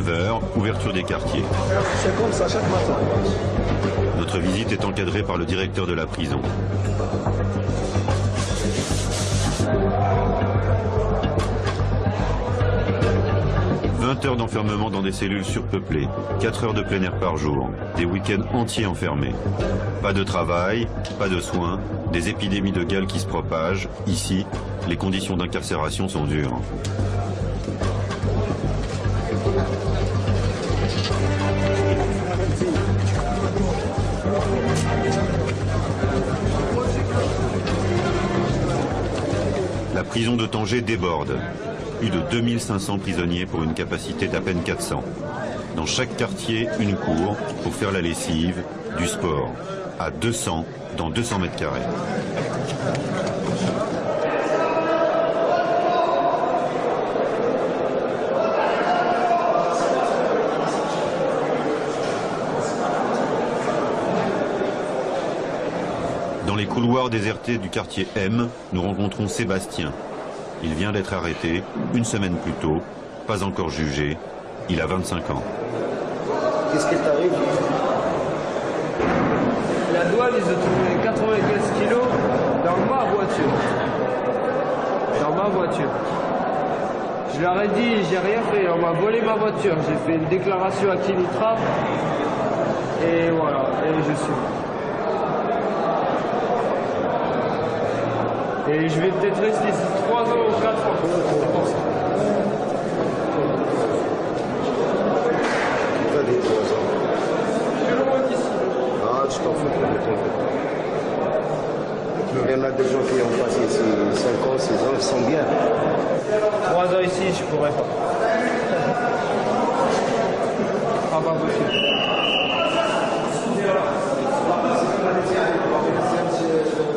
9h, ouverture des quartiers. C'est comme ça chaque matin. Notre visite est encadrée par le directeur de la prison. « 20 heures d'enfermement dans des cellules surpeuplées, 4 heures de plein air par jour, des week-ends entiers enfermés. Pas de travail, pas de soins, des épidémies de gale qui se propagent. Ici, les conditions d'incarcération sont dures. » La prison de Tanger déborde. Plus de 2500 prisonniers pour une capacité d'à peine 400. Dans chaque quartier, une cour pour faire la lessive, du sport. À 200 dans 200 mètres carrés. Dans les couloirs désertés du quartier M, nous rencontrons Sébastien. Il vient d'être arrêté une semaine plus tôt, pas encore jugé. Il a 25 ans. Qu'est-ce qui t'arrive? La douane, ils ont trouvé 95 kilos dans ma voiture. Dans ma voiture. Je leur ai dit, j'ai rien fait, on m'a volé ma voiture. J'ai fait une déclaration à Kinitra. Et voilà, et je suis. Et je vais peut-être rester ici 3 ans ou 4 ans. C'est pour ça. T'as dit 3 ans. Je suis loin d'ici. Ah, tu t'en fous, ne t'inquiète pas. Il y en a des gens qui ont passé ici 5 ans, 6 ans, ils sont bien. 3 ans ici, je pourrais pas. Ah, pas possible.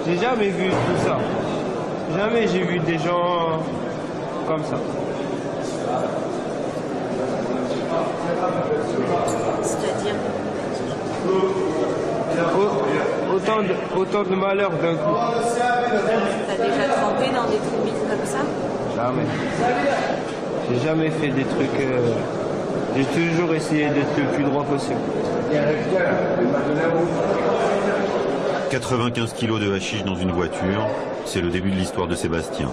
J'ai jamais vu tout ça. Jamais j'ai vu des gens comme ça. C'est-à-dire Autant de malheur d'un coup. t'as déjà trempé dans des trucs comme ça? Jamais. J'ai jamais fait des trucs... J'ai toujours essayé d'être le plus droit possible. 95 kilos de hashish dans une voiture, c'est le début de l'histoire de Sébastien.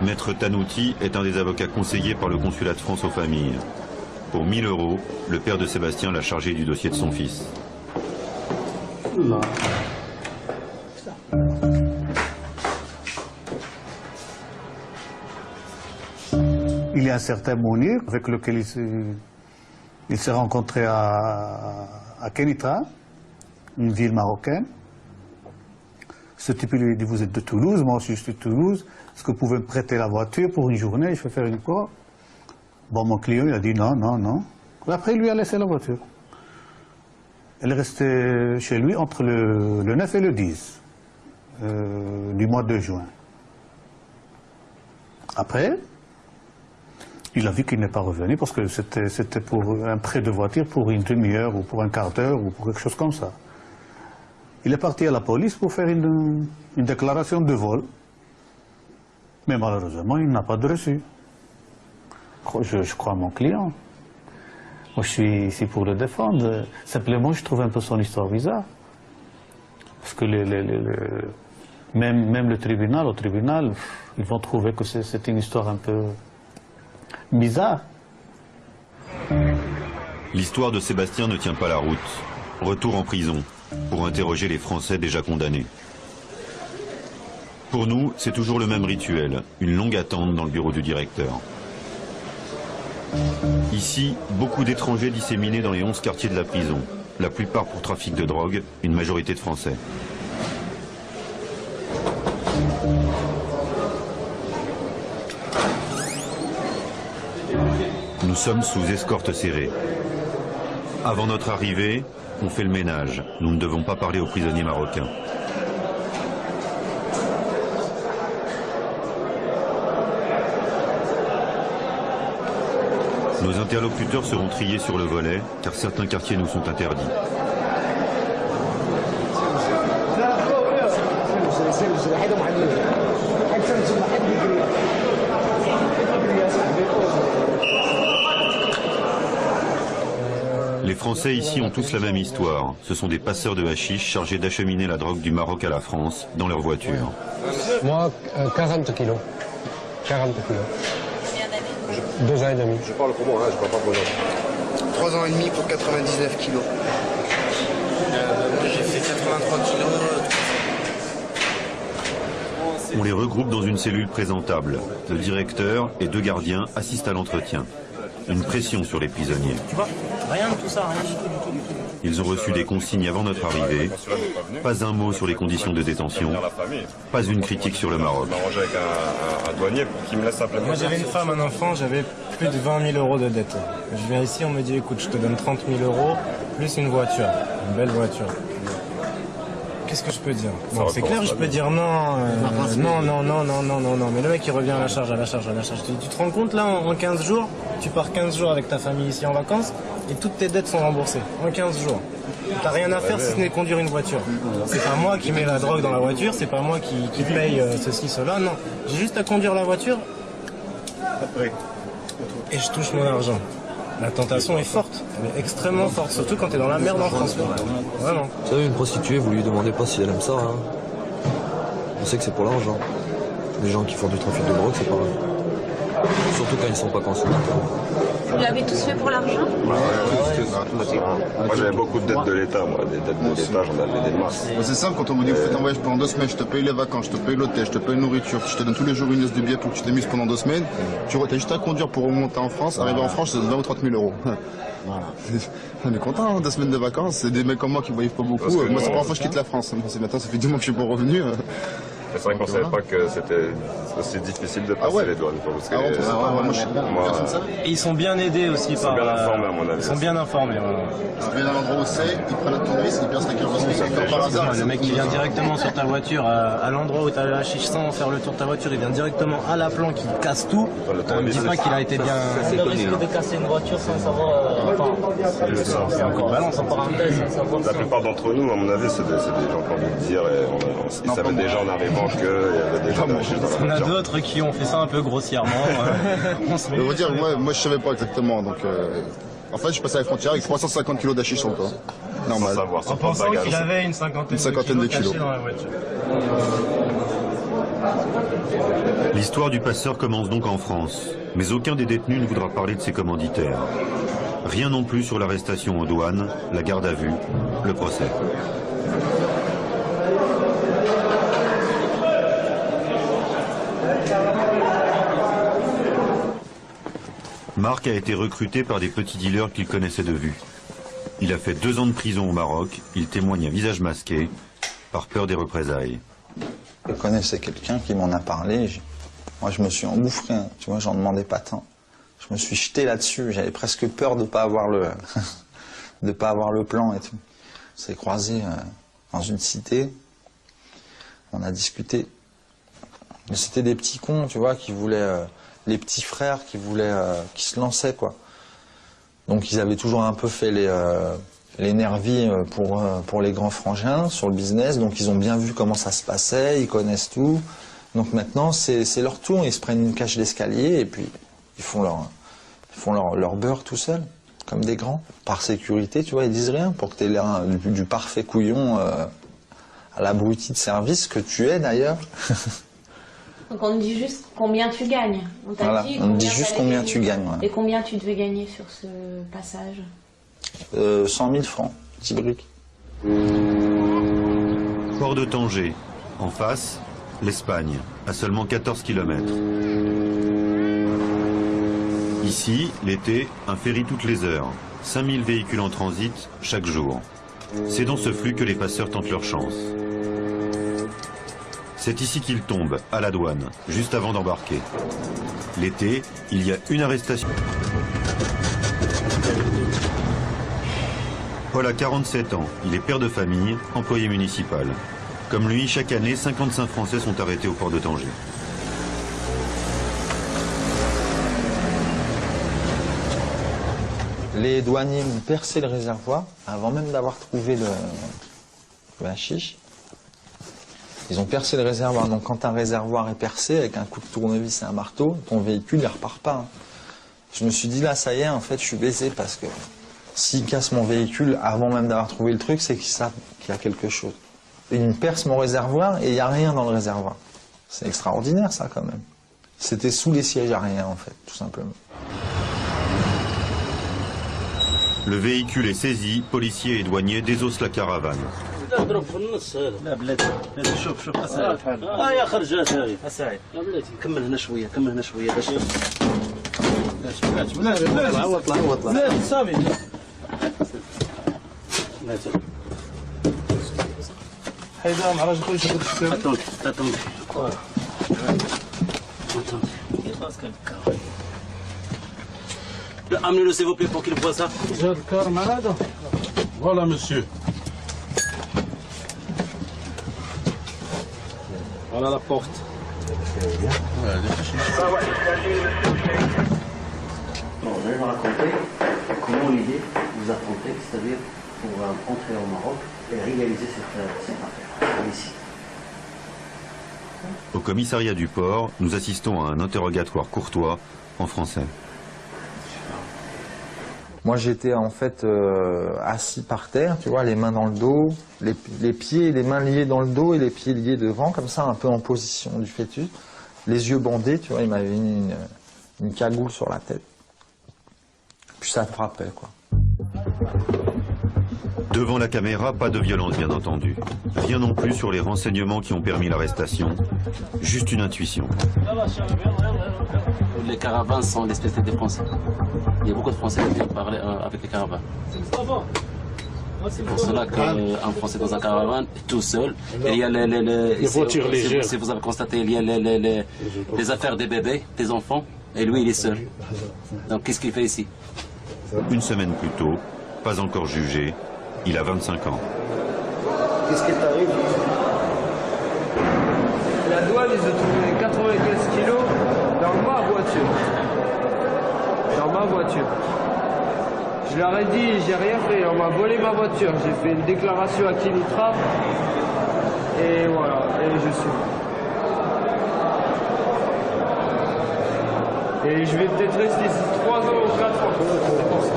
Maître Tanouti est un des avocats conseillés par le consulat de France aux familles. Pour 1 000 €, le père de Sébastien l'a chargé du dossier de son fils. Il y a un certain Mounir avec lequel il s'est rencontré à Kenitra, une ville marocaine. Ce type lui dit, vous êtes de Toulouse, moi aussi je suis de Toulouse, est-ce que vous pouvez me prêter la voiture pour une journée, je vais faire une quoi? Bon, mon client, il a dit non, non, non. Et après, il lui a laissé la voiture. Elle est restée chez lui entre le 9 et le 10 du mois de juin. Après, il a vu qu'il n'est pas revenu parce que c'était pour un prêt de voiture pour une demi-heure ou pour un quart d'heure ou pour quelque chose comme ça. Il est parti à la police pour faire une déclaration de vol. Mais malheureusement, il n'a pas de reçu. Je crois à mon client. Moi, je suis ici pour le défendre. Simplement, je trouve un peu son histoire bizarre. Parce que même le tribunal, au tribunal, ils vont trouver que c'est une histoire un peu bizarre. L'histoire de Sébastien ne tient pas la route. Retour en prison pour interroger les Français déjà condamnés. Pour nous, c'est toujours le même rituel, une longue attente dans le bureau du directeur. Ici, beaucoup d'étrangers disséminés dans les 11 quartiers de la prison, la plupart pour trafic de drogue, une majorité de Français. Nous sommes sous escorte serrée. Avant notre arrivée, on fait le ménage. Nous ne devons pas parler aux prisonniers marocains. Nos interlocuteurs seront triés sur le volet, car certains quartiers nous sont interdits. Les Français ici ont tous la même histoire. Ce sont des passeurs de hashish chargés d'acheminer la drogue du Maroc à la France dans leur voiture. Moi, 40 kilos. 40 kilos. Combien d'années? 2 ans et demi. Je parle pour moi, je parle pas pour l'autre. 3 ans et demi pour 99 kilos. Moi, j'ai fait 83 kilos. On les regroupe dans une cellule présentable. Le directeur et 2 gardiens assistent à l'entretien. Une pression sur les prisonniers. Tu vois, rien de tout ça, rien du tout. Ils ont reçu des consignes avant notre arrivée. Pas un mot sur les conditions de détention. Pas une critique sur le Maroc. Je m'arrangeais avec un douanier pour qu'il me laisse simplement. Moi j'avais une femme, un enfant, j'avais plus de 20 000 euros de dette. Je viens ici, on me dit écoute, je te donne 30 000 euros, plus une voiture, une belle voiture. Qu'est-ce que je peux dire? Bon, c'est clair, je peux dire non, non. Mais le mec il revient à la charge. Tu te rends compte là, en 15 jours, tu pars 15 jours avec ta famille ici en vacances et toutes tes dettes sont remboursées. En 15 jours. T'as rien à faire si ce n'est conduire une voiture. C'est pas moi qui mets la drogue dans la voiture, c'est pas moi qui paye ceci, cela, non. J'ai juste à conduire la voiture et je touche mon argent. La tentation est forte, elle est extrêmement forte, surtout quand t'es dans la merde en France. Vraiment. Vous savez, une prostituée, vous lui demandez pas si elle aime ça. Hein. On sait que c'est pour l'argent. Les gens qui font du trafic de drogue, c'est pareil. Surtout quand ils sont pas consommateurs. Vous l'avez tous fait pour l'argent? Moi j'avais beaucoup de dettes de l'État, moi. Des dettes de l'État, j'en avais des masses. C'est simple, quand on me dit vous faites un voyage pendant 2 semaines, je te paye les vacances, je te paye l'hôtel, je te paye la nourriture, je te donne tous les jours une laisse de billets pour que tu t'amuses pendant 2 semaines, tu as juste à conduire pour remonter en France, arriver en France, c'est 20 ou 30 000 euros. Voilà. On est content, hein, 2 semaines de vacances, c'est des mecs comme moi qui ne voyagent pas beaucoup. Moi c'est la première fois que je quitte la France, maintenant ça fait 10 mois que je suis pas revenu. C'est vrai qu'on ne savait pas que c'était aussi difficile de passer les douanes. Parce que Et ils sont bien aidés aussi par... Ils sont bien informés à mon avis. Ils sont bien informés. Ils viennent à l'endroit où c'est, ils prennent le touriste, ils passent la carte par hasard. Le mec qui vient directement sur ta voiture, à l'endroit où tu as la chiche sans faire le tour de ta voiture, il vient directement à la plan qui casse tout. On ne dit pas qu'il a été bien... Le risque de casser une voiture sans savoir... c'est encore balance en parenthèse. La plupart d'entre nous, à mon avis, c'est des gens qui ont envie de dire, ils savaient déjà en arrivant qu'il y avait des gens dans la voiture. On a d'autres qui ont fait ça un peu grossièrement. Je veux dire, moi je savais pas exactement, donc... En fait, je passais à la frontière avec 350 kilos d'hachis sur le corps. Normal. En pensant qu'il avait une cinquantaine de kilos cachés dans la voiture. L'histoire du passeur commence donc en France, mais aucun des détenus ne voudra parler de ses commanditaires. Rien non plus sur l'arrestation aux douanes, la garde à vue, le procès. Marc a été recruté par des petits dealers qu'il connaissait de vue. Il a fait 2 ans de prison au Maroc, il témoigne à visage masqué, par peur des représailles. Je connaissais quelqu'un qui m'en a parlé, moi je me suis engouffré, hein. Tu vois, j'en demandais pas tant. Je me suis jeté là-dessus, j'avais presque peur de ne pas avoir le plan et tout. On s'est croisés dans une cité, on a discuté. Mais c'était des petits cons, tu vois, qui voulaient... les petits frères qui se lançaient, quoi. Donc ils avaient toujours un peu fait les nervis pour les grands frangins sur le business, donc ils ont bien vu comment ça se passait, ils connaissent tout. Donc maintenant c'est leur tour, ils se prennent une cage d'escalier et puis ils font leur beurre tout seuls, comme des grands. Par sécurité, tu vois, ils disent rien pour que tu aies l'air du parfait couillon à l'abruti de service que tu es d'ailleurs. Donc on te dit juste combien tu gagnes. On te dit juste combien tu gagnes. Ouais. Et combien tu devais gagner sur ce passage 100 000 francs, 10 briques. Port de Tanger, en face, l'Espagne, à seulement 14 km. Ici, l'été, un ferry toutes les heures, 5000 véhicules en transit chaque jour. C'est dans ce flux que les passeurs tentent leur chance. C'est ici qu'ils tombent, à la douane, juste avant d'embarquer. L'été, il y a une arrestation. Paul a 47 ans, il est père de famille, employé municipal. Comme lui, chaque année, 55 Français sont arrêtés au port de Tanger. Les douaniers ont percé le réservoir avant même d'avoir trouvé le hashish. Ils ont percé le réservoir. Donc quand un réservoir est percé avec un coup de tournevis et un marteau, ton véhicule ne repart pas. Je me suis dit là, ça y est, en fait, je suis baisé parce que S'ils cassent mon véhicule avant même d'avoir trouvé le truc, c'est qu'ils savent qu'il y a quelque chose. Ils percent mon réservoir et il n'y a rien dans le réservoir. C'est extraordinaire ça quand même. C'était sous les sièges à rien en fait, tout simplement. Le véhicule est saisi, policiers et douaniers désossent la caravane. اضرب في النص هذا لا بلاتي شوف اساعد يا خرجات هذه اساعد يا بلاتي كمل هنا شويه كمل هنا شويه باش طلع لا صافي حيدها مع راجل كلشي attends amenez-le s'il vous plaît pour qu'il voit ça. جا الكار مع هذا Voilà, monsieur. Voilà la porte. Bon, je vais vous raconter comment l'idée vous a tenté, c'est-à-dire pour entrer au Maroc et réaliser cette affaire ici. Au commissariat du port, nous assistons à un interrogatoire courtois en français. Moi j'étais en fait assis par terre, tu vois, les mains dans le dos, les pieds et les mains liés dans le dos et les pieds liés devant, comme ça, un peu en position du fœtus. Les yeux bandés, tu vois, il m'avait mis une cagoule sur la tête. Puis ça frappait, quoi. Devant la caméra, pas de violence bien entendu. Rien non plus sur les renseignements qui ont permis l'arrestation. Juste une intuition. Les caravanes sont des spécialités des Français. Il y a beaucoup de Français qui parlent avec les caravanes. C'est pour cela qu'un Français dans un caravane, tout seul, il y a les voitures légères. Si vous avez constaté, il y a les affaires des bébés, des enfants, et lui il est seul. Donc qu'est-ce qu'il fait ici? Une semaine plus tôt, pas encore jugé, il a 25 ans. Qu'est-ce qui t'arrive? La douane, ils ont trouvé 95 kilos dans ma voiture. Dans ma voiture. Je leur ai dit, j'ai rien fait, on m'a volé ma voiture. J'ai fait une déclaration à Kinitra. Et voilà, et je suis. Et je vais peut-être rester ici 3 ans ou 4 ans. C'est pour ça.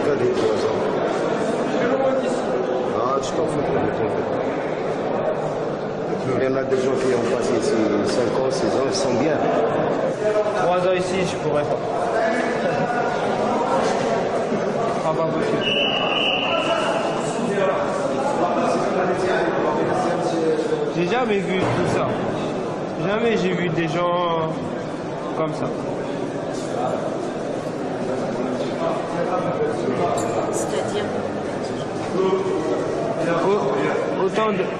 T'as des 3 ans. Je suis loin d'ici. Ah, tu t'en fous, ne t'en fais pas. Il y en a des gens qui ont passé ici 5 ans, 6 ans, ils sont bien. 3 ans ici, je pourrais pas. Ah bah possible. J'ai jamais vu tout ça. Jamais j'ai vu des gens comme ça. C'est-à-dire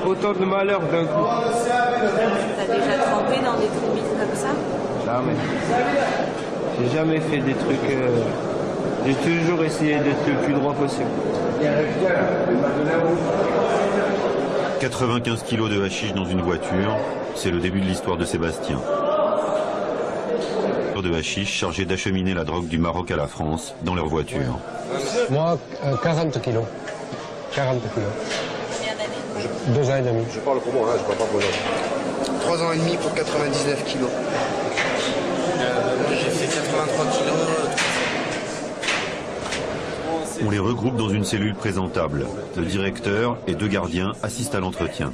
autant de malheur d'un coup. T'as déjà trempé dans des trombites comme ça? Jamais. J'ai jamais fait des trucs... J'ai toujours essayé d'être le plus droit possible. 95 kilos de hashish dans une voiture, c'est le début de l'histoire de Sébastien. De hashish chargé d'acheminer la drogue du Maroc à la France dans leur voiture. Moi, 40 kilos. 40 kilos. Combien d'années? 2 ans et demi. Je parle pour moi, hein, je parle pas pour l'autre. 3 ans et demi pour 99 kilos. Moi j'ai fait 83 kilos. On les regroupe dans une cellule présentable. Le directeur et 2 gardiens assistent à l'entretien.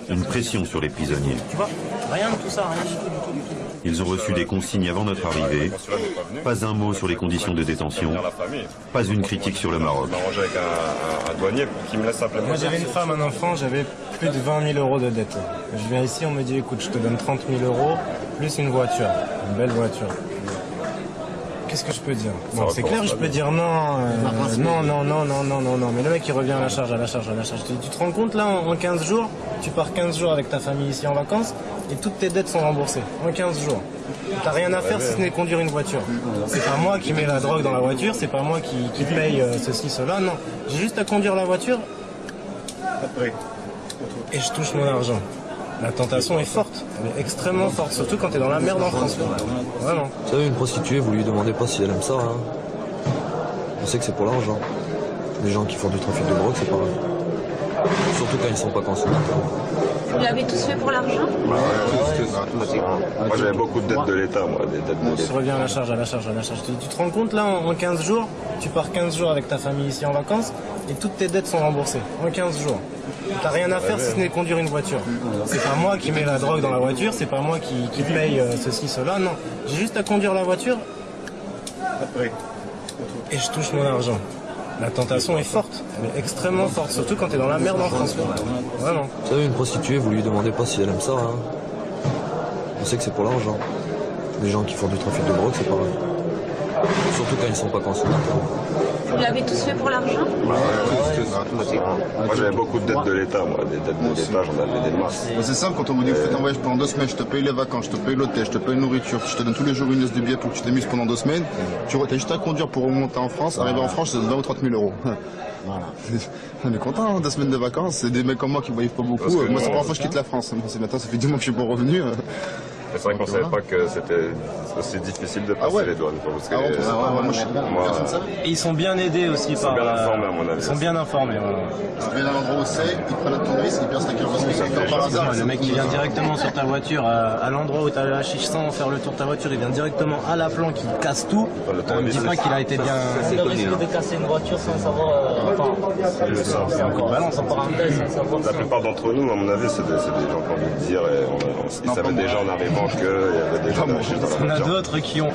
Une pression sur les prisonniers. Tu vois, rien de tout ça, rien du tout. Ils ont reçu des consignes avant notre arrivée. Pas un mot sur les conditions de détention. Pas une critique sur le Maroc. Je m'arrangeais avec un douanier pour qu'il me laisse simplement. Moi j'avais une femme, un enfant, j'avais plus de 20 000 euros de dette. Je viens ici, on me dit écoute, je te donne 30 000 euros plus une voiture, une belle voiture. Qu'est-ce que je peux dire? Bon, c'est clair, je peux dire non, non, mais le mec il revient à la charge. Tu te rends compte là, en 15 jours, tu pars 15 jours avec ta famille ici en vacances et toutes tes dettes sont remboursées, en 15 jours. T'as rien à faire si ce n'est conduire une voiture. C'est pas moi qui mets la drogue dans la voiture, c'est pas moi qui paye ceci, cela, non. J'ai juste à conduire la voiture et je touche mon argent. La tentation est forte, elle est extrêmement forte, surtout quand t'es dans la merde en France. Vraiment. Vous savez, une prostituée, vous lui demandez pas si elle aime ça. Hein. On sait que c'est pour l'argent. Les gens qui font du trafic de drogue, c'est pareil. Surtout quand ils sont pas consommateurs. Vous l'avez tous fait pour l'argent? Moi j'avais beaucoup de dettes de l'État, moi, des dettes de On se l'État. revient à la charge, à la charge, à la charge. Tu te rends compte là, en 15 jours, tu pars 15 jours avec ta famille ici en vacances et toutes tes dettes sont remboursées. En 15 jours. T'as rien à faire si ce n'est conduire une voiture. C'est pas moi qui mets la drogue dans la voiture, c'est pas moi qui paye ceci, cela, non. J'ai juste à conduire la voiture et je touche mon argent. La tentation est forte, elle est extrêmement forte, surtout quand t'es dans la merde en France. Vraiment. Vous savez, une prostituée, vous lui demandez pas si elle aime ça. Hein. On sait que c'est pour l'argent. Les gens qui font du trafic de drogue, c'est pareil. Surtout quand ils sont pas consommateurs. Vous l'avez tous fait pour l'argent? Moi j'avais beaucoup de dettes de l'État, moi, des dettes de l'État, j'en avais des masses. C'est simple, quand on vous dit que vous faites un voyage pendant 2 semaines, je te paye les vacances, je te paye l'hôtel, je te paye la nourriture, je te donne tous les jours une laisse de billets pour que tu t'amuses pendant 2 semaines, tu as juste à conduire pour remonter en France, arriver en France, ça donne 20 ou 30 000 euros. Voilà. On est content, hein, 2 semaines de vacances, c'est des mecs comme moi qui ne voyagent pas beaucoup. Moi c'est la première fois que je quitte la France, maintenant ça fait 10 mois que je suis pas revenu. C'est vrai qu'on savait pas que c'était aussi difficile de passer les douanes. Parce que Et ils sont bien aidés aussi par... bien informés à mon avis. Ils sont bien informés. Ils viennent à l'endroit où c'est, ils prennent ton risque, ils versent ta carte de par hasard. Le mec qui vient directement sur ta voiture, à l'endroit où tu as la chiche sans faire le tour de ta voiture, il vient directement à la plan qui casse tout. On ne dit pas qu'il a été bien... C'est le risque de casser une voiture sans savoir... c'est encore balance en parenthèse. La plupart d'entre nous, à mon avis, c'est des gens qui ont envie de dire, ils savaient déjà en arrivant qu'il y avait des gens dans la voiture. On a d'autres qui ont...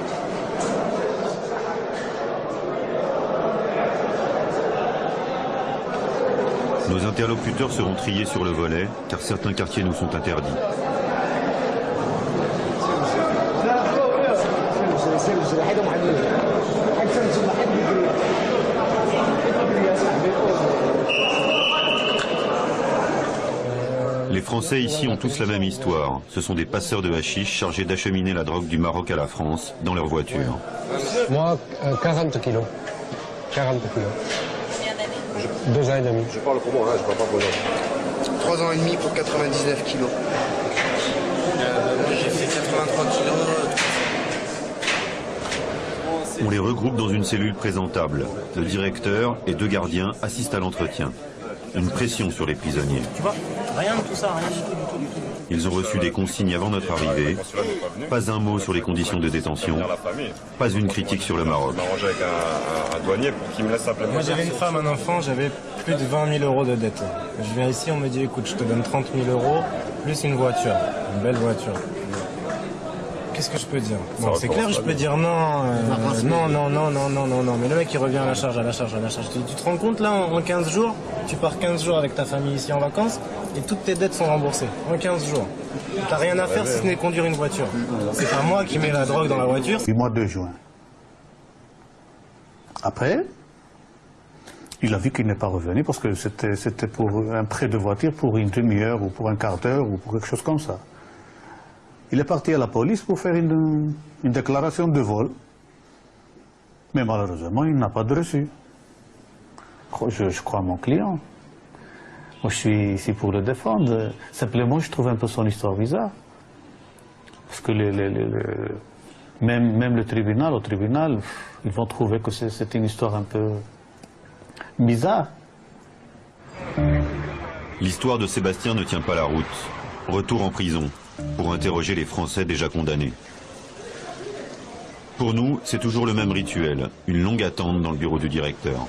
Nos interlocuteurs seront triés sur le volet, car certains quartiers nous sont interdits. Les Français ici ont tous la même histoire. Ce sont des passeurs de hashish chargés d'acheminer la drogue du Maroc à la France dans leur voiture. Moi, 40 kilos. 40 kilos. Combien d'années? 2 ans et demi. Je parle pour moi, je parle pas pour l'autre. 3 ans et demi pour 99 kilos. Moi j'ai fait 83 kilos. On les regroupe dans une cellule présentable. Le directeur et 2 gardiens assistent à l'entretien. Une pression sur les prisonniers. Tu vois, rien de tout ça, rien du tout, du tout. Ils ont reçu des consignes avant notre arrivée. Pas un mot sur les conditions de détention. Pas une critique sur le Maroc. Je m'arrangeais avec un douanier pour qu'il me laisse appeler. Moi j'avais une femme, un enfant, j'avais plus de 20 000 euros de dette. Je viens ici, on me dit écoute, je te donne 30 000 euros plus une voiture, une belle voiture. Qu'est-ce que je peux dire? Bon, c'est clair, je peux dire non, non, mais le mec il revient à la charge, à la charge, à la charge. Tu te rends compte là, en 15 jours, tu pars 15 jours avec ta famille ici en vacances et toutes tes dettes sont remboursées. En 15 jours. T'as rien à faire si ce n'est conduire une voiture. C'est pas moi qui mets la drogue dans la voiture. Du mois de juin. Après, il a vu qu'il n'est pas revenu parce que c'était pour un prêt de voiture pour une demi-heure ou pour un quart d'heure ou pour quelque chose comme ça. Il est parti à la police pour faire une déclaration de vol. Mais malheureusement, il n'a pas de reçu. Je crois à mon client. Moi, je suis ici pour le défendre. Simplement, je trouve un peu son histoire bizarre. Parce que même le tribunal, au tribunal, ils vont trouver que c'est une histoire un peu bizarre. L'histoire de Sébastien ne tient pas la route. Retour en prison pour interroger les Français déjà condamnés. Pour nous, c'est toujours le même rituel, une longue attente dans le bureau du directeur.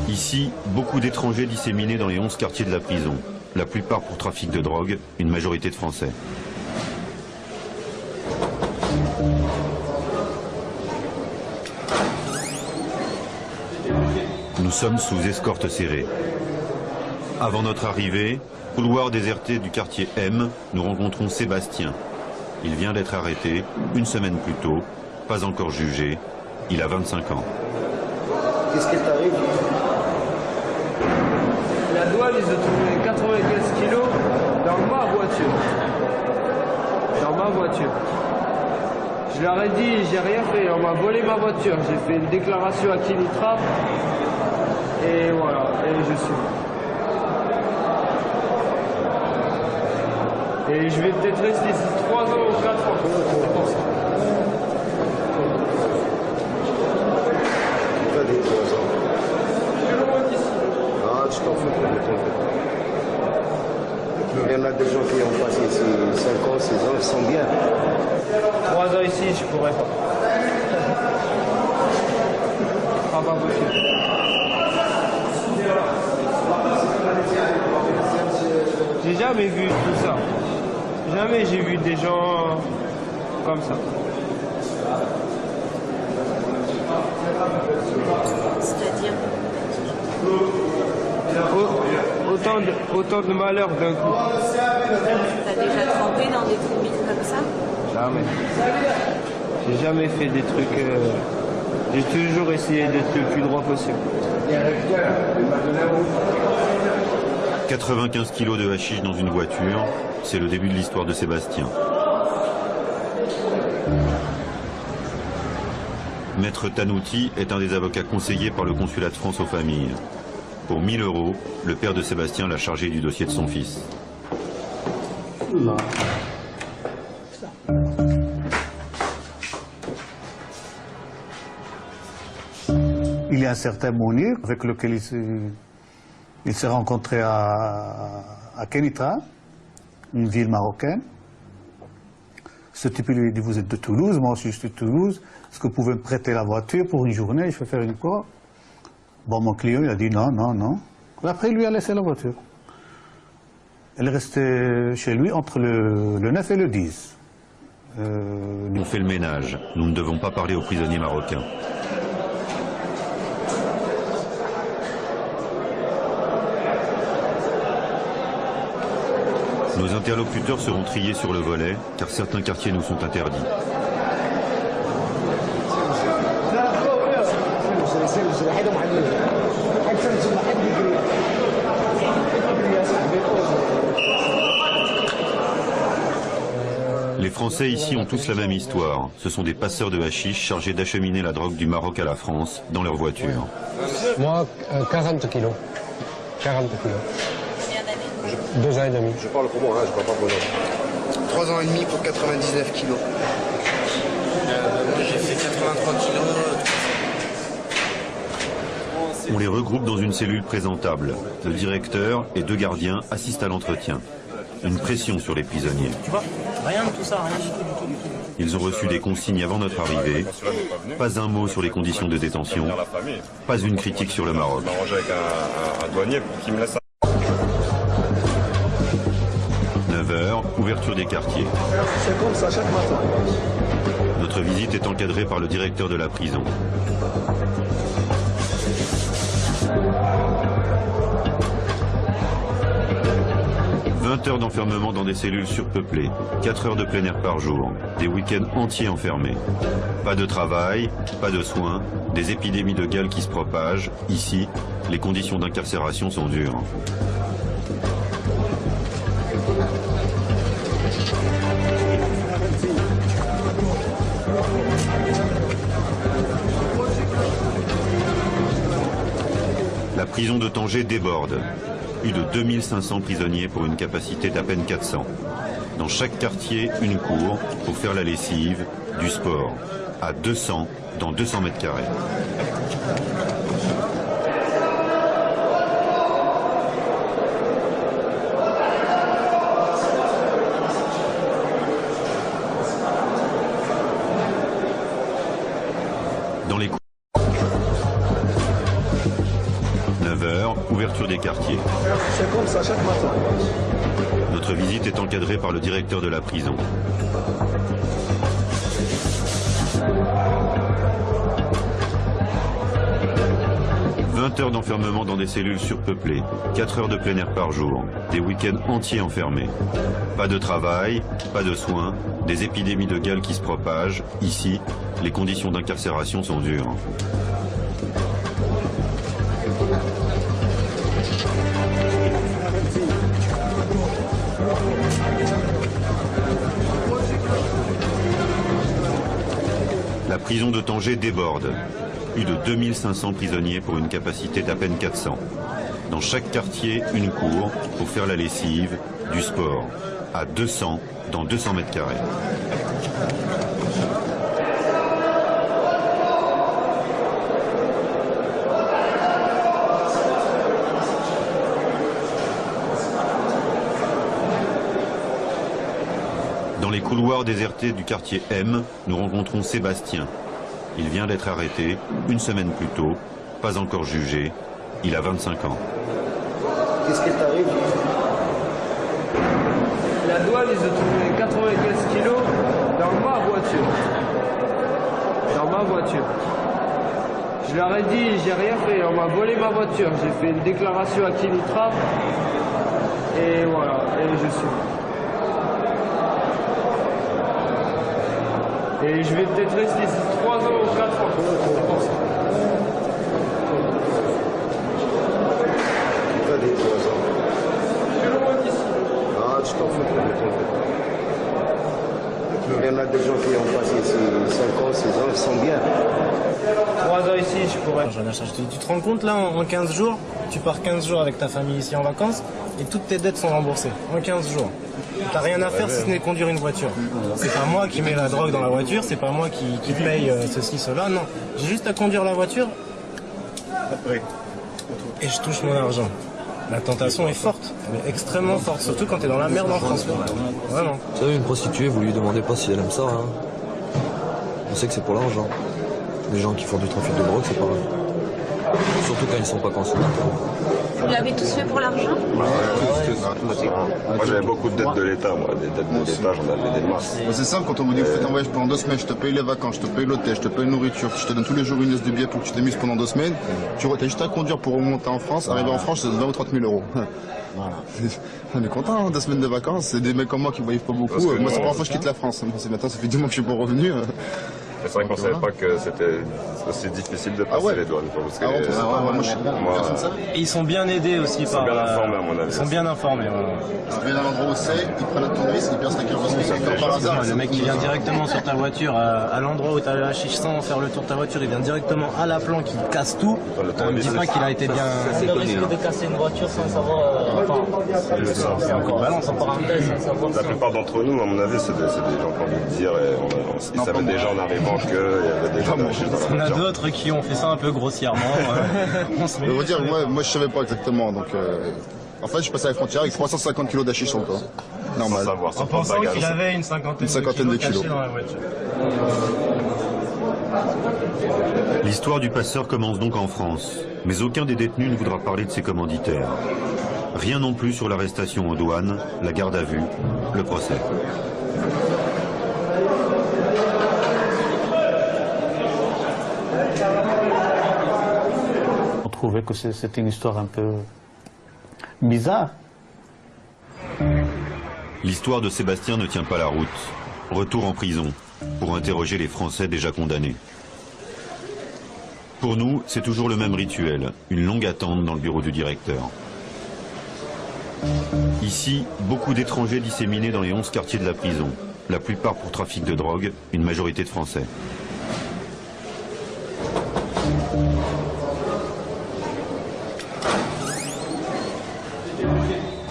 Ici, beaucoup d'étrangers disséminés dans les 11 quartiers de la prison, la plupart pour trafic de drogue, une majorité de Français. Nous sommes sous escorte serrée. Avant notre arrivée, couloir déserté du quartier M, nous rencontrons Sébastien. Il vient d'être arrêté, une semaine plus tôt, pas encore jugé, il a 25 ans. Qu'est-ce qui t'arrive? La douane, ils ont trouvé 95 kilos dans ma voiture. Dans ma voiture. Je leur ai dit, j'ai rien fait, on m'a volé ma voiture. J'ai fait une déclaration à Kinitra. Et voilà, et je suis. Et je vais peut-être rester ici 3 ans ou 4 ans. C'est pour ça. Pas des 3 ans. Je suis loin d'ici. Ah, Il y en a des gens qui ont passé ici 5 ans, 6 ans, ils sont bien. 3 ans ici, je pourrais pas. Ah, pas possible. J'ai jamais vu tout ça. Jamais j'ai vu des gens comme ça. C'est-à-dire Autant de malheurs d'un coup. T'as déjà trempé dans des trous comme ça? Jamais. J'ai jamais fait des trucs... J'ai toujours essayé d'être le plus droit possible. 95 kilos de hashish dans une voiture, c'est le début de l'histoire de Sébastien. Maître Tanouti est un des avocats conseillés par le consulat de France aux familles. Pour 1000 €, le père de Sébastien l'a chargé du dossier de son fils. Il y a un certain Mounir avec lequel il s'est rencontré à Kenitra, une ville marocaine. Ce type lui dit: vous êtes de Toulouse, moi aussi je suis de Toulouse, est-ce que vous pouvez me prêter la voiture pour une journée, je vais faire une quoi? Bon, mon client il a dit non, non, non. Et après il lui a laissé la voiture. Elle est restée chez lui entre le 9 et le 10. On fait le ménage, nous ne devons pas parler aux prisonniers marocains. Nos interlocuteurs seront triés sur le volet, car certains quartiers nous sont interdits. Les Français ici ont tous la même histoire. Ce sont des passeurs de hashish chargés d'acheminer la drogue du Maroc à la France dans leur voiture. Moi, 40 kilos. 40 kilos. 2 ans et demi. Je parle pour moi, hein, je parle pas pour l'autre. 3 ans et demi pour 99 kilos. Moi j'ai fait 83 kilos. On les regroupe dans une cellule présentable. Le directeur et 2 gardiens assistent à l'entretien. Une pression sur les prisonniers. Tu vois, rien de tout ça, rien du tout. Ils ont reçu des consignes avant notre arrivée. Pas un mot sur les conditions de détention. Pas une critique sur le Maroc. Je m'arrange avec un douanier pour qu'il me laisse. 9h, ouverture des quartiers. C'est comme ça chaque matin. Notre visite est encadrée par le directeur de la prison. « 20 heures d'enfermement dans des cellules surpeuplées, 4 heures de plein air par jour, des week-ends entiers enfermés. Pas de travail, pas de soins, des épidémies de gale qui se propagent. Ici, les conditions d'incarcération sont dures. » La prison de Tanger déborde. Plus de 2500 prisonniers pour une capacité d'à peine 400. Dans chaque quartier, une cour pour faire la lessive, du sport. À 200 dans 200 mètres carrés. Dans les cours. 9h, ouverture des quartiers. C'est comme ça chaque matin. Notre visite est encadrée par le directeur de la prison. « 20 heures d'enfermement dans des cellules surpeuplées, 4 heures de plein air par jour, des week-ends entiers enfermés. Pas de travail, pas de soins, des épidémies de gale qui se propagent. Ici, les conditions d'incarcération sont dures. » La prison de Tanger déborde. Plus de 2500 prisonniers pour une capacité d'à peine 400. Dans chaque quartier, une cour pour faire la lessive, du sport. À 200 dans 200 mètres carrés. Dans les couloirs désertés du quartier M, nous rencontrons Sébastien. Il vient d'être arrêté une semaine plus tôt, pas encore jugé. Il a 25 ans. Qu'est-ce qui t'arrive? La douane, ils ont trouvé 95 kilos dans ma voiture. Dans ma voiture. Je leur ai dit, j'ai rien fait, on m'a volé ma voiture. J'ai fait une déclaration à Kenitra. Et voilà, et je suis. Et je vais peut-être rester ici 3 ans ou 4 ans. C'est pour ça. T'as des 3 ans. Je suis loin d'ici. Ah, tu t'en fous, il y en a des gens qui ont passé 5 ans, 6 ans, ils sont bien. 3 ans ici, je pourrais. Tu te rends compte là, en 15 jours, tu pars 15 jours avec ta famille ici en vacances et toutes tes dettes sont remboursées. En 15 jours. T'as rien à faire si ce n'est conduire une voiture. C'est pas moi qui mets la drogue dans la voiture, c'est pas moi qui paye ceci, cela, non. J'ai juste à conduire la voiture et je touche mon argent. La tentation est forte, elle est extrêmement forte, surtout quand t'es dans la merde en France. Vraiment. Vous savez, une prostituée, vous lui demandez pas si elle aime ça. Hein. On sait que c'est pour l'argent. Les gens qui font du trafic de drogue, c'est pareil. Surtout quand ils sont pas conscients. Vous l'avez tous fait pour l'argent? Moi j'avais beaucoup de dettes de l'État, moi. Des dettes de l'État, j'en avais des masses. C'est simple, quand on vous dit fais ton voyage pendant 2 semaines, je te paye les vacances, je te paye l'hôtel, je te paye la nourriture, je te donne tous les jours une laisse de billets pour que tu t'amuses pendant 2 semaines, tu as juste à conduire pour remonter en France, arriver en France, c'est 20 ou 30 000 euros. Voilà. On est content, hein, 2 semaines de vacances, c'est des mecs comme moi qui ne voyagent pas beaucoup. Moi c'est la première fois que je quitte la France, maintenant ça fait 10 mois que je suis pas revenu. C'est vrai qu'on ne savait pas que c'était aussi difficile de passer les douanes. Parce que Et ils sont bien aidés aussi par... Ils sont bien informés à mon avis. Ils sont bien informés. Tu viens à l'endroit où c'est, ils prennent la touriste, ils percent la carte par hasard. Le mec qui vient directement sur ta voiture, à l'endroit où tu as le hashish sans faire le tour de ta voiture, il vient directement à la plan, qui casse tout. On ne dit pas qu'il a été bien... Le risque de casser une voiture sans savoir... C'est un coup de balance. La plupart d'entre nous, à mon avis, c'est des gens qui ont envie de dire, et ils savaient déjà en arrivant qu'il y avait déjà de la chute dans la voiture. On a d'autres qui ont fait ça un peu grossièrement. Je veux dire, moi je savais pas exactement, donc... En fait, je suis passé à la frontière avec 350 kilos d'hachis sur le corps. Normal. En pensant qu'il avait une cinquantaine de kilos cachés dans la voiture. L'histoire du passeur commence donc en France, mais aucun des détenus ne voudra parler de ses commanditaires. Rien non plus sur l'arrestation aux douanes, la garde à vue, le procès. On trouvait que c'était une histoire un peu bizarre. L'histoire de Sébastien ne tient pas la route. Retour en prison pour interroger les Français déjà condamnés. Pour nous, c'est toujours le même rituel, une longue attente dans le bureau du directeur. Ici, beaucoup d'étrangers disséminés dans les 11 quartiers de la prison, la plupart pour trafic de drogue, une majorité de Français.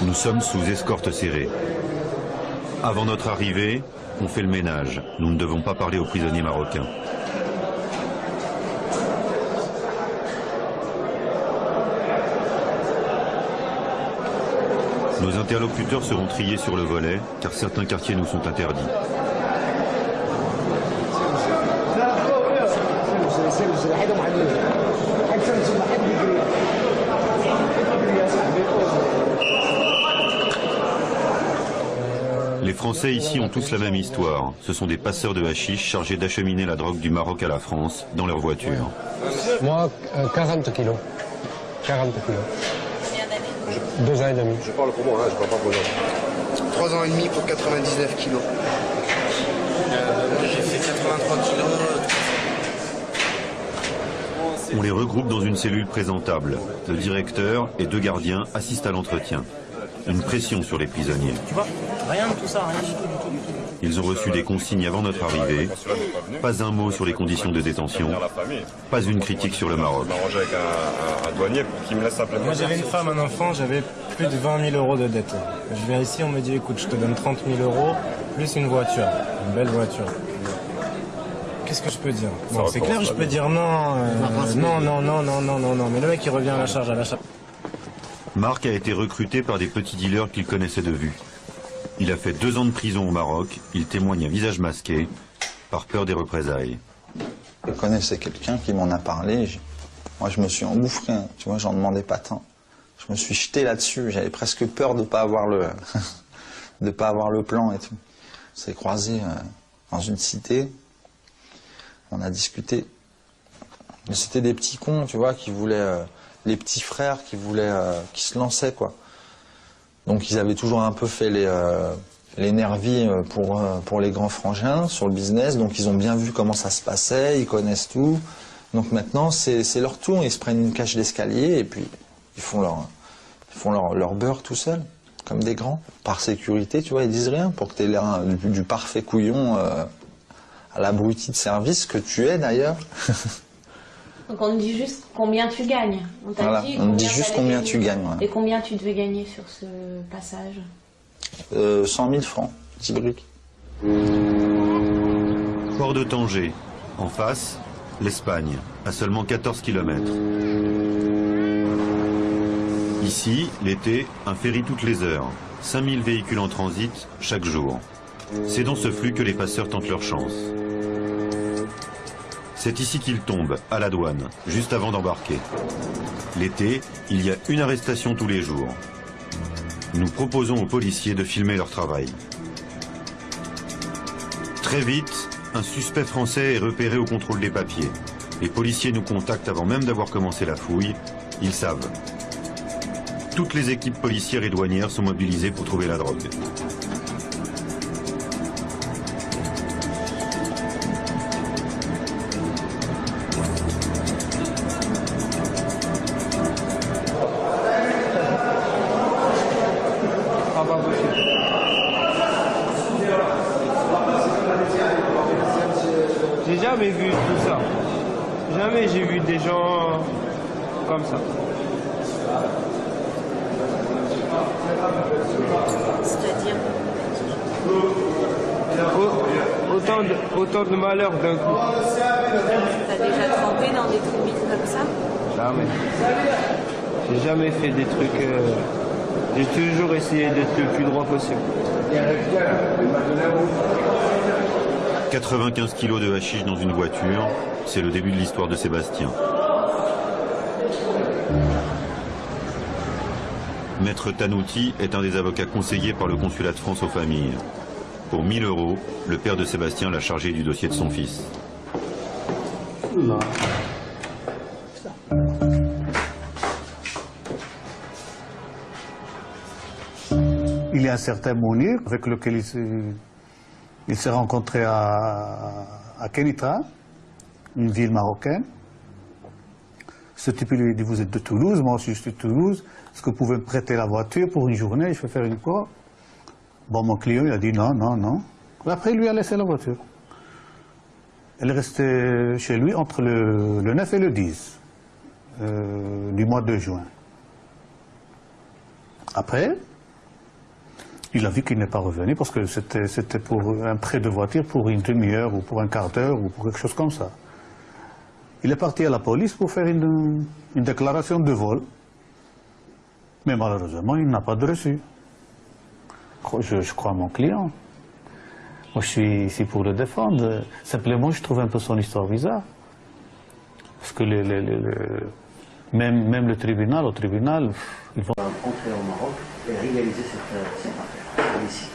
Nous sommes sous escorte serrée. Avant notre arrivée, on fait le ménage. Nous ne devons pas parler aux prisonniers marocains. Nos interlocuteurs seront triés sur le volet, car certains quartiers nous sont interdits. Les Français ici ont tous la même histoire. Ce sont des passeurs de hashish chargés d'acheminer la drogue du Maroc à la France dans leur voiture. Moi, 40 kilos. 40 kilos. Combien d'années? 2 ans et demi. Je parle pour moi, je parle pas pour l'autre. 3 ans et demi pour 99 kilos. J'ai fait 83 kilos. On les regroupe dans une cellule présentable. Le directeur et 2 gardiens assistent à l'entretien. Une pression sur les prisonniers. Tu vois, rien de tout ça, rien du tout. Ils ont reçu des consignes avant notre arrivée. Pas un mot sur les conditions de détention. Pas une critique sur le Maroc. Je m'arrangeais avec un douanier pour qu'il me laisse simplement. Moi j'avais une femme, un enfant, j'avais plus de 20 000 euros de dette. Je viens ici, on me dit écoute, je te donne 30 000 euros plus une voiture, une belle voiture. Qu'est-ce que je peux dire? Bon, c'est clair, je peux dire non, non, mais le mec il revient à la charge, Marc a été recruté par des petits dealers qu'il connaissait de vue. Il a fait 2 ans de prison au Maroc. Il témoigne à visage masqué, par peur des représailles. Je connaissais quelqu'un qui m'en a parlé. Moi, je me suis engouffré, hein, tu vois, j'en demandais pas tant. Je me suis jeté là-dessus. J'avais presque peur de pas avoir le, de pas avoir le plan et tout. On s'est croisés dans une cité. On a discuté. Mais c'était des petits cons, tu vois, qui voulaient, les petits frères qui voulaient, qui se lançaient, quoi. Donc ils avaient toujours un peu fait les nervis pour les grands frangins sur le business. Donc ils ont bien vu comment ça se passait, ils connaissent tout. Donc maintenant c'est leur tour, ils se prennent une cage d'escalier et puis ils font leur beurre tout seuls, comme des grands. Par sécurité, tu vois, ils disent rien pour que tu aies l'air du parfait couillon à l'abruti de service que tu es d'ailleurs. Donc on te dit juste combien tu gagnes. On t'a Voilà, dit on me dit juste combien tu gagnes. Ouais. Et combien tu devais gagner sur ce passage 100 000 francs, petit brique. Port de Tanger, en face, l'Espagne, à seulement 14 km. Ici, l'été, un ferry toutes les heures. 5000 véhicules en transit chaque jour. C'est dans ce flux que les passeurs tentent leur chance. C'est ici qu'ils tombent, à la douane, juste avant d'embarquer. L'été, il y a une arrestation tous les jours. Nous proposons aux policiers de filmer leur travail. Très vite, un suspect français est repéré au contrôle des papiers. Les policiers nous contactent avant même d'avoir commencé la fouille. Ils savent. Toutes les équipes policières et douanières sont mobilisées pour trouver la drogue. J'ai jamais vu tout ça. Jamais j'ai vu des gens comme ça. C'est-à-dire autant de malheurs d'un coup. T'as déjà trempé dans des trucs comme ça? Jamais. J'ai jamais fait des trucs... J'ai toujours essayé d'être le plus droit possible. 95 kilos de hashish dans une voiture, c'est le début de l'histoire de Sébastien. Maître Tanouti est un des avocats conseillés par le consulat de France aux familles. Pour 1000 €, le père de Sébastien l'a chargé du dossier de son fils. Non. Il y a un certain Mounir avec lequel il s'est rencontré à Kenitra, une ville marocaine. Ce type lui dit: vous êtes de Toulouse, moi aussi je suis de Toulouse, est-ce que vous pouvez me prêter la voiture pour une journée, je vais faire une quoi? Bon, mon client il a dit non, non, non. Et après il lui a laissé la voiture. Elle est restée chez lui entre le 9 et le 10 du mois de juin. Après, il a vu qu'il n'est pas revenu parce que c'était pour un prêt de voiture pour une demi-heure ou pour un quart d'heure ou pour quelque chose comme ça. Il est parti à la police pour faire une déclaration de vol. Mais malheureusement, il n'a pas de reçu. Je crois à mon client. Moi, je suis ici pour le défendre. Simplement, je trouve un peu son histoire bizarre. Parce que même le tribunal, au tribunal, ils vont entrer au Maroc et réaliser cette affaire ici.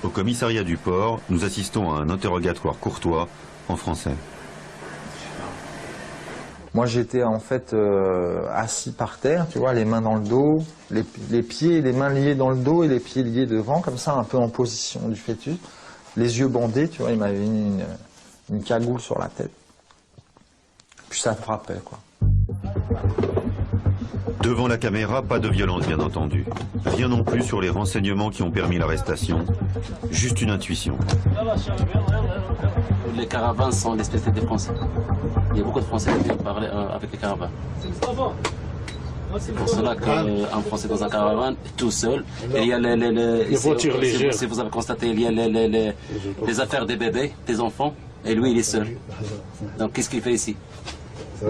Au commissariat du port, nous assistons à un interrogatoire courtois en français. Moi j'étais en fait assis par terre, tu vois, les mains dans le dos, les pieds, les mains liées dans le dos et les pieds liés devant, comme ça, un peu en position du fœtus. Les yeux bandés, tu vois, il m'avait mis une cagoule sur la tête. Puis ça frappait, quoi. Devant la caméra, pas de violence bien entendu. Rien non plus sur les renseignements qui ont permis l'arrestation. Juste une intuition. Les caravanes sont les spécialités des Français. Il y a beaucoup de Français qui viennent parler avec les caravanes. C'est pour cela qu'un Français dans un caravane, tout seul, il y a les voitures légères. Si vous avez constaté, il y a les affaires des bébés, des enfants, et lui il est seul. Donc qu'est-ce qu'il fait ici?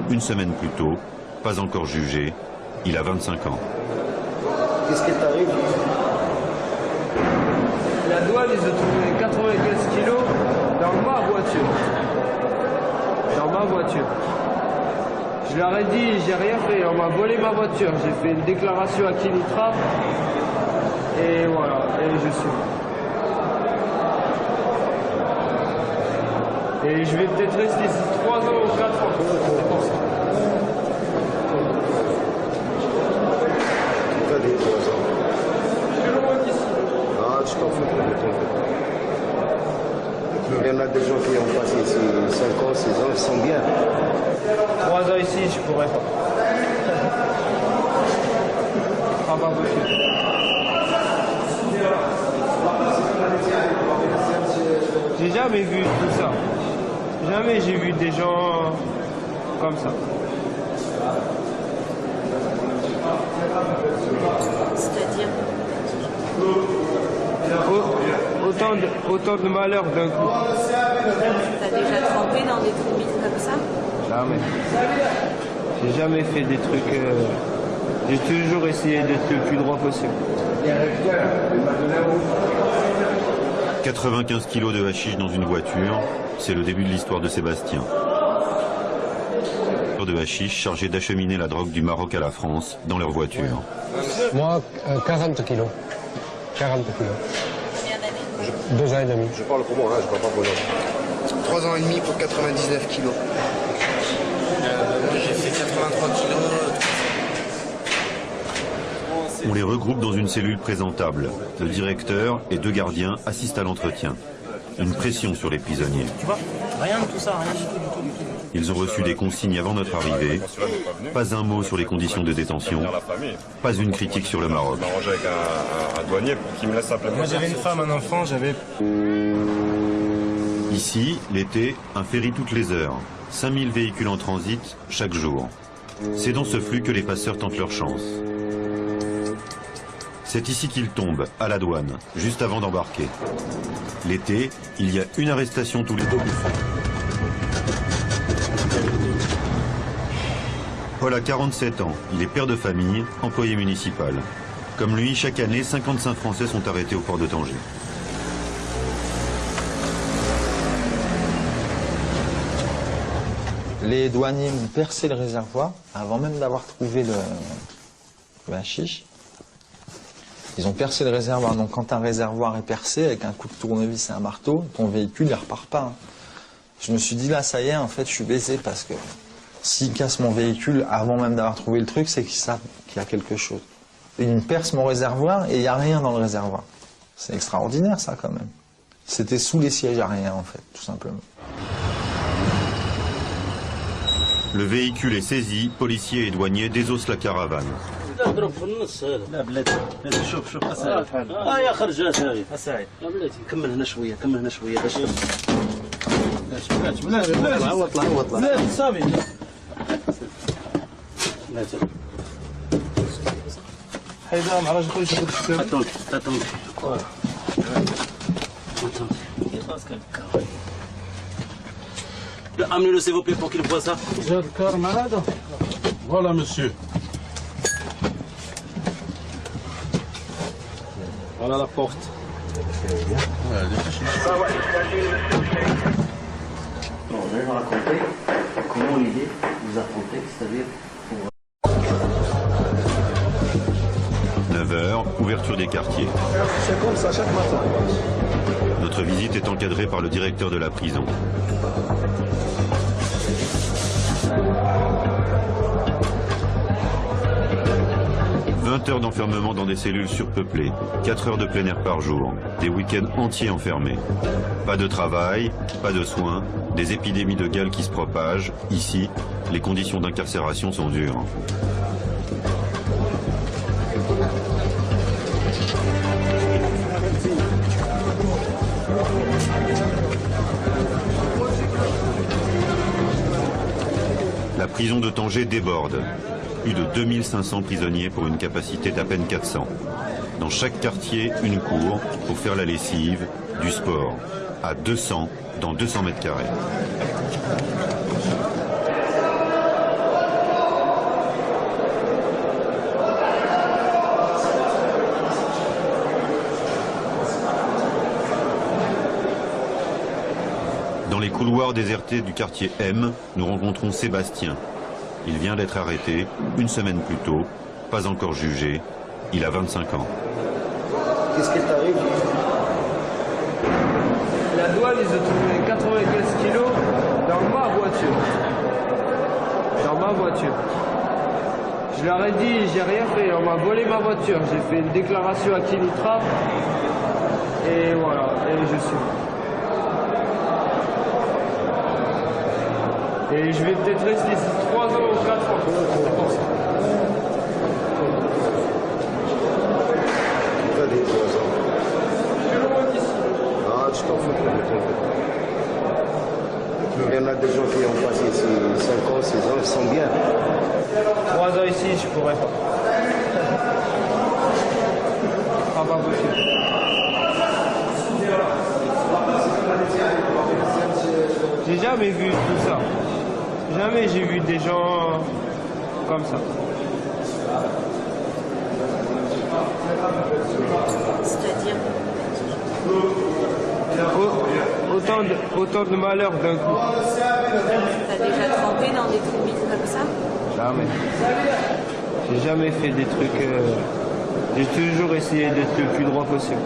Une semaine plus tôt, pas encore jugé, il a 25 ans. Qu'est-ce qui t'arrive? La douane, ils ont trouvé 95 kilos dans ma voiture. Dans ma voiture. Je leur ai dit, j'ai rien fait, on m'a volé ma voiture. J'ai fait une déclaration à Kinitra. Et voilà, et je suis. Et je vais peut-être rester ici 3 ans ou 4 ans. C'est pour ça. T'as dit 3 ans. C'est loin d'ici. Ah, tu t'en fous, il y en a des gens qui ont passé ici 5 ans, 6 ans, ils sont bien. 3 ans ici, je pourrais pas. Ah, pas possible. J'ai jamais vu tout ça. Jamais j'ai vu des gens comme ça. C'est-à-dire Autant de malheur d'un coup. T'as déjà trempé dans des trous comme ça? Jamais. J'ai jamais fait des trucs... J'ai toujours essayé d'être le plus droit possible. 95 kilos de hashish dans une voiture, c'est le début de l'histoire de Sébastien. De hashish chargé d'acheminer la drogue du Maroc à la France dans leur voiture. Moi, 40 kilos. 40 kilos. Combien d'années? 2 ans et demi. Je parle pour moi, je parle pas pour l'autre. 3 ans et demi pour 99 kilos. Moi j'ai fait 83 kilos. On les regroupe dans une cellule présentable. Le directeur et 2 gardiens assistent à l'entretien. Une pression sur les prisonniers. Tu vois, rien de tout ça, rien du tout. Ils ont reçu des consignes avant notre arrivée. Pas un mot sur les conditions de détention. Pas une critique sur le Maroc. Je m'arrangeais avec un douanier pour qu'il me laisse appeler. Moi j'avais une femme, un enfant, j'avais... Ici, l'été, un ferry toutes les heures. 5000 véhicules en transit chaque jour. C'est dans ce flux que les passeurs tentent leur chance. C'est ici qu'ils tombent, à la douane, juste avant d'embarquer. L'été, il y a une arrestation tous les 2 jours. Paul a 47 ans, il est père de famille, employé municipal. Comme lui, chaque année, 55 Français sont arrêtés au port de Tanger. Les douaniers ont percé le réservoir avant même d'avoir trouvé le hashish. Ils ont percé le réservoir. Donc quand un réservoir est percé avec un coup de tournevis et un marteau, ton véhicule il repart pas. Je me suis dit là ça y est, en fait je suis baisé parce que s'ils cassent mon véhicule avant même d'avoir trouvé le truc, c'est qu'ils savent qu'il y a quelque chose. Ils me percent mon réservoir et il n'y a rien dans le réservoir. C'est extraordinaire ça quand même. C'était sous les sièges à rien en fait, tout simplement. Le véhicule est saisi, policiers et douaniers désossent la caravane. اضرب في النص هذا لا بلاتي شوف اساعد يا خرجات هذه اساعد لا بلاتي كمل هنا شويه كمل هنا شويه باش بلاتي عوض بلاتي صافي بلاتي حيدر مع راجل خويا شوف attends amenez-le s'il vous plaît pour qu'il voit ça. J'ai le cœur malade. Voilà monsieur. Voilà la porte. Bon, je vais vous raconter comment l'idée vous a tenté, c'est-à-dire pour... 9h, ouverture des quartiers. C'est comme ça chaque matin. Notre visite est encadrée par le directeur de la prison. « 20 heures d'enfermement dans des cellules surpeuplées, 4 heures de plein air par jour, des week-ends entiers enfermés. Pas de travail, pas de soins, des épidémies de gale qui se propagent. Ici, les conditions d'incarcération sont dures. » La prison de Tanger déborde. Plus de 2500 prisonniers pour une capacité d'à peine 400. Dans chaque quartier, une cour pour faire la lessive, du sport. À 200 dans 200 mètres carrés. Dans les couloirs désertés du quartier M, nous rencontrons Sébastien. Il vient d'être arrêté une semaine plus tôt, pas encore jugé. Il a 25 ans. Qu'est-ce qui t'arrive? La douane, ils ont trouvé 95 kilos dans ma voiture. Dans ma voiture. Je leur ai dit, j'ai rien fait, on m'a volé ma voiture. J'ai fait une déclaration à Kenitra. Et voilà, et je suis. Et je vais peut-être rester ici 3 ans ou 4 ans. C'est pour ça. T'as des 3 ans. Ah, tu t'en fous. Il y en a des gens qui ont passé 5 ans, 6 ans, ils sont bien. 3 ans ici, je pourrais pas. Ah, pas possible. J'ai jamais vu tout ça. Jamais j'ai vu des gens comme ça. C'est-à-dire autant de malheurs d'un coup. T'as déjà trempé dans des trucs comme ça? Jamais. J'ai jamais fait des trucs... J'ai toujours essayé d'être le plus droit possible.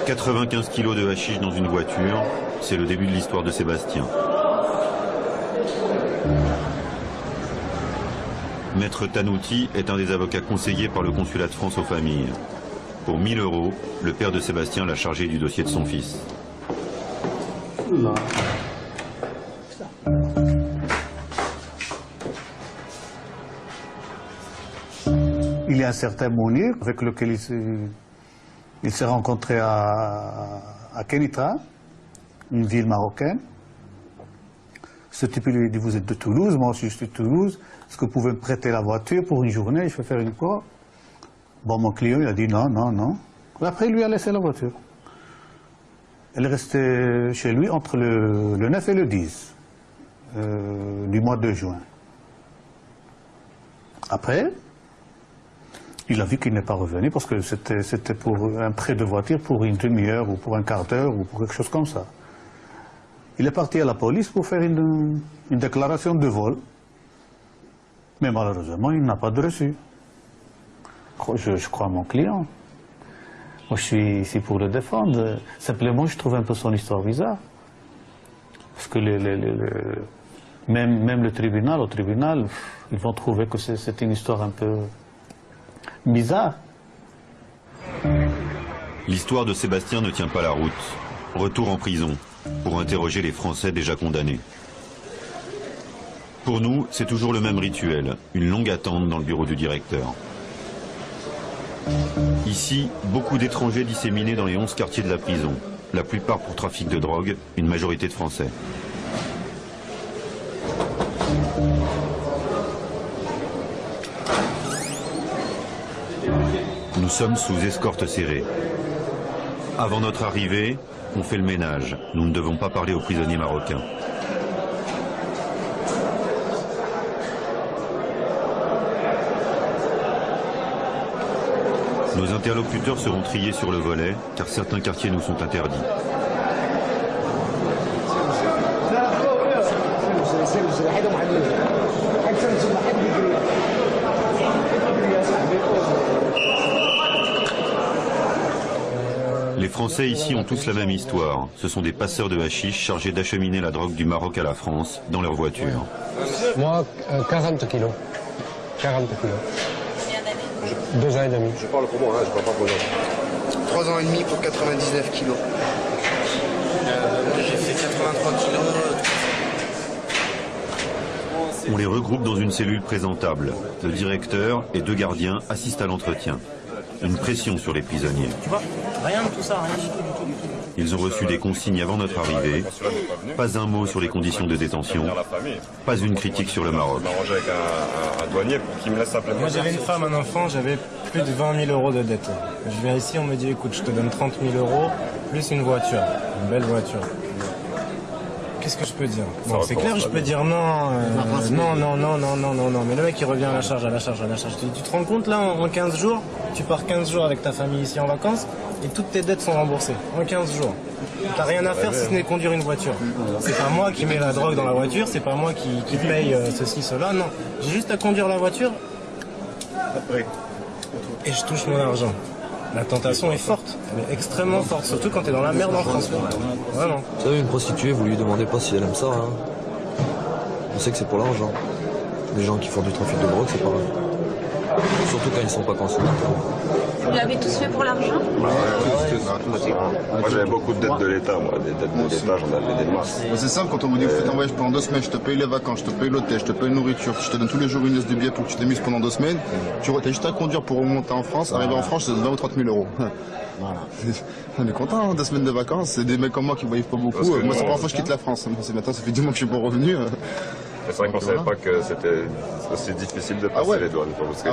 95 kilos de hashish dans une voiture, c'est le début de l'histoire de Sébastien. Maître Tanouti est un des avocats conseillés par le consulat de France aux familles. Pour 1000 €, le père de Sébastien l'a chargé du dossier de son fils. Il y a un certain Mounir avec lequel il s'est rencontré à Kenitra, une ville marocaine. Ce type lui dit, vous êtes de Toulouse, moi aussi je suis de Toulouse, est-ce que vous pouvez me prêter la voiture pour une journée, je vais faire une quoi? Bon, mon client, il a dit non, non, non. Et après, il lui a laissé la voiture. Elle est restée chez lui entre le 9 et le 10 du mois de juin. Après, il a vu qu'il n'est pas revenu parce que c'était pour un prêt de voiture pour une demi-heure ou pour un quart d'heure ou pour quelque chose comme ça. Il est parti à la police pour faire une déclaration de vol. Mais malheureusement, il n'a pas de reçu. Je crois à mon client. Moi, je suis ici pour le défendre. Simplement, je trouve un peu son histoire bizarre. Parce que même le tribunal, au tribunal, ils vont trouver que c'est une histoire un peu bizarre. L'histoire de Sébastien ne tient pas la route. Retour en prison pour interroger les Français déjà condamnés. Pour nous, c'est toujours le même rituel, une longue attente dans le bureau du directeur. Ici, beaucoup d'étrangers disséminés dans les 11 quartiers de la prison, la plupart pour trafic de drogue, une majorité de Français. Nous sommes sous escorte serrée. Avant notre arrivée, on fait le ménage. Nous ne devons pas parler aux prisonniers marocains. Nos interlocuteurs seront triés sur le volet, car certains quartiers nous sont interdits. Les Français ici ont tous la même histoire. Ce sont des passeurs de hashish chargés d'acheminer la drogue du Maroc à la France dans leur voiture. Moi, 40 kilos. 40 kilos. Combien d'années? 2 ans et demi. Je parle pour moi, je parle pas pour les 3 ans et demi pour 99 kilos. Moi j'ai fait 83 kilos. On les regroupe dans une cellule présentable. Le directeur et 2 gardiens assistent à l'entretien. Une pression sur les prisonniers. Tu vois, rien de tout ça, rien du tout. Ils ont reçu des consignes avant notre arrivée. Pas un mot sur les conditions de détention. Pas une critique sur le Maroc. Avec un douanier pour qu'il me laisse appeler. Moi j'avais une femme, un enfant, j'avais plus de 20 000 € de dette. Je viens ici, on me dit écoute, je te donne 30 000 € plus une voiture, une belle voiture. Qu'est-ce que je peux dire? Bon, c'est clair, je peux dire non, non, mais le mec il revient à la charge. Tu te rends compte là, en 15 jours, tu pars 15 jours avec ta famille ici en vacances et toutes tes dettes sont remboursées en 15 jours. T'as rien à faire si ce n'est conduire une voiture. C'est pas moi qui mets la drogue dans la voiture, c'est pas moi qui paye ceci, cela, non. J'ai juste à conduire la voiture et je touche mon argent. La tentation est forte, elle est extrêmement forte, surtout quand t'es dans la merde en France. Vraiment. Vous savez, une prostituée, vous lui demandez pas si elle aime ça. Hein. On sait que c'est pour l'argent. Les gens qui font du trafic de drogue, c'est pareil. Surtout quand ils sont pas consommateurs. Vous l'avez tous fait pour l'argent? Moi j'avais beaucoup de dettes de l'État, moi. Des dettes de l'État, j'en avais des masses. C'est simple, quand on vous dit que vous faites un voyage pendant 2 semaines, je te paye les vacances, je te paye l'hôtel, je te paye la nourriture, je te donne tous les jours une laisse de billets pour que tu t'amuses pendant 2 semaines, tu as juste à conduire pour remonter en France, arriver en France, c'est 20 ou 30 000 euros. Voilà. On est content, hein, 2 semaines de vacances, c'est des mecs comme moi qui ne voyagent pas beaucoup. Moi c'est la première fois que je quitte la France, maintenant ça fait 10 mois que je suis pas revenu. C'est vrai qu'on savait pas que c'était aussi difficile de passer les douanes. Parce que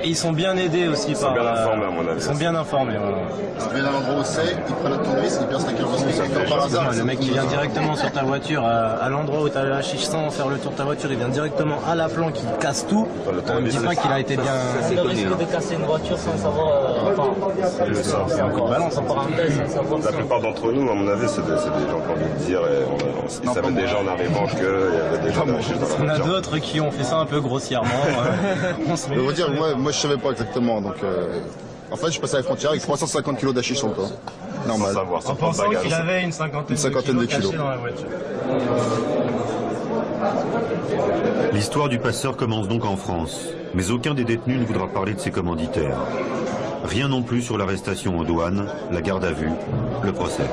Et ils sont bien aidés aussi par... Ils sont bien informés à mon avis. Ils sont bien informés, voilà. Ils viennent à l'endroit où c'est, ils prennent le tournevis, ils percent la carte comme par hasard. Le mec qui vient directement sur ta voiture, à l'endroit où tu as le hashish sans faire le tour de ta voiture, il vient directement à l'aplan qui casse tout. On ne dit pas qu'il a été bien... C'est le risque de casser une voiture sans savoir... C'est un coup de balance. La plupart d'entre nous, à mon avis, c'est des gens qui ont envie de dire, ils savaient déjà en arrivant qu'il y avait déjà de la chute dans la voiture. Il y en a d'autres qui ont fait ça un peu grossièrement. Je veux dire, moi je savais pas exactement, donc... En fait, je suis passé à la frontière avec 350 kilos d'hachis sur le corps. Normal. En pensant qu'il avait une cinquantaine de kilos dans la voiture. L'histoire du passeur commence donc en France, mais aucun des détenus ne voudra parler de ses commanditaires. Rien non plus sur l'arrestation aux douanes, la garde à vue, le procès.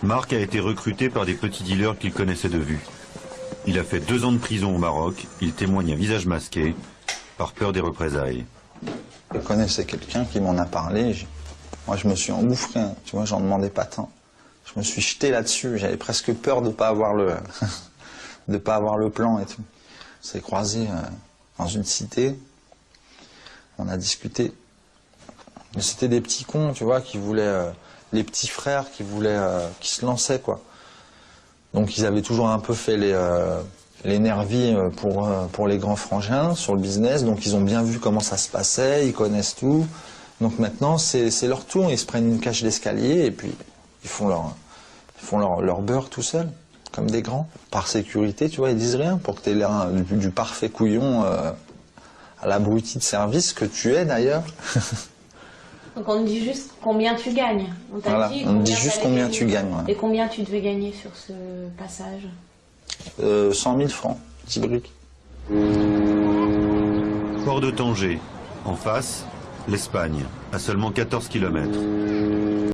Marc a été recruté par des petits dealers qu'il connaissait de vue. Il a fait 2 ans de prison au Maroc, il témoigne à visage masqué, par peur des représailles. Je connaissais quelqu'un qui m'en a parlé, moi je me suis engouffré, hein. Tu vois, j'en demandais pas tant. Je me suis jeté là-dessus, j'avais presque peur de pas avoir le de pas avoir le plan et tout. On s'est croisés dans une cité, on a discuté. Mais c'était des petits cons, tu vois, qui voulaient... les petits frères qui voulaient, qui se lançaient, quoi. Donc ils avaient toujours un peu fait les nervis pour les grands frangins sur le business, donc ils ont bien vu comment ça se passait, ils connaissent tout. Donc maintenant c'est leur tour, ils se prennent une cage d'escalier et puis ils font leur beurre tout seuls, comme des grands. Par sécurité, tu vois, ils disent rien pour que tu aies l'air du parfait couillon à l'abruti de service que tu es d'ailleurs. Donc on te dit juste combien tu gagnes. On t'a voilà, dit on me dit juste combien tu gagnes. Ouais. Et combien tu devais gagner sur ce passage 100 000 francs, petit brique. Port de Tanger, en face, l'Espagne, à seulement 14 km.